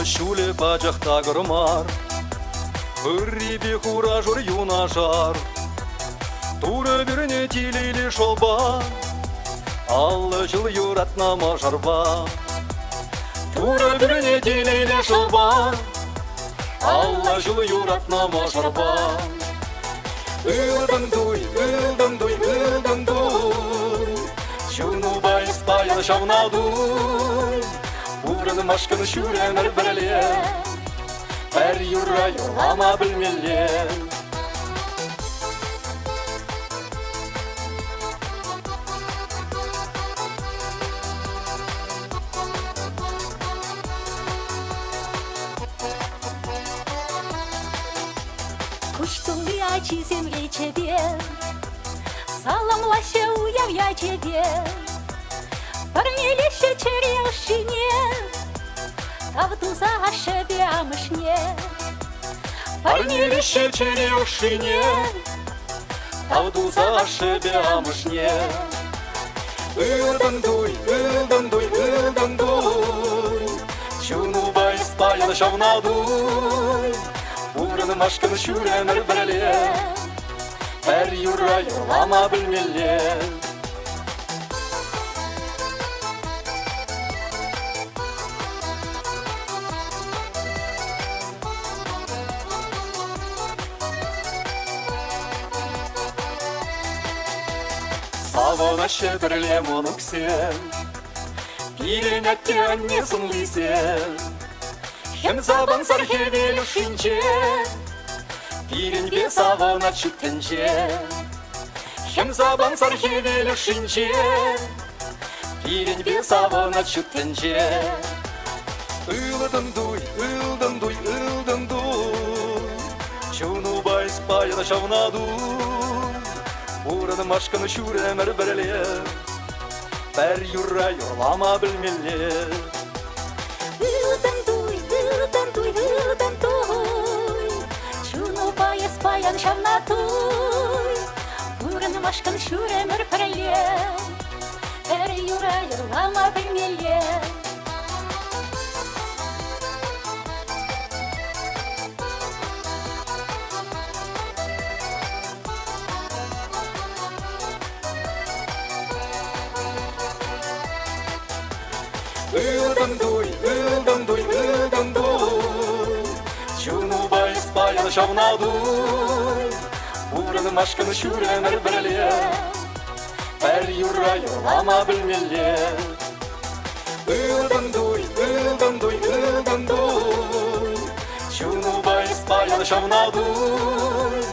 шуле бажақта кырмар, үрребе хура жур юнашар, туры біріне тилейлі шолба, аллы жыл юратна мажарба. Туры біріне тилейлі шолба, аллы жыл юратна мажарба. Ылдым дуй, шуну байс баян шавна дуй, урын машкын шүренір бірле, әр юра юрлама білмеле. Куштум я чи земле тебе, саламлаще уяв я тебе, парнилище черешине, тавду за шебя мышне. Парнилище черешине, тавду за шебя мышне. Ылдым дуй, шуну байс баян шавна дуй, урын машкын шүренір бірле, әр юра юрлама білмеле. Савона шебірле мұның сен, пирен әтте әннесін лисен, хем забан сар хевелі шинче, пирен бе савона чүттінче. Хем забан сар хевелі шинче, пирен бе савона чүттінче. Ылдым дуй, чуну байс баян шавна дуй, урын машкын шүренір бірле, бәр юра юрлама білмеле. Ылдым дуй, чуну байс баян шавна дуй, урын машкын шүренір бірле, бәр юра юрлама білмеле. Ылдым дуй, чуну байс баян шавна дуй, урын машкын шүренір бірле, әр юра юрлама білмеле. Ылдым дуй, чуну байс баян шавна дуй,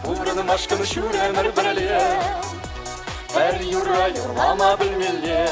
урын машкын шүренір бірле, әр юра юрлама білмеле.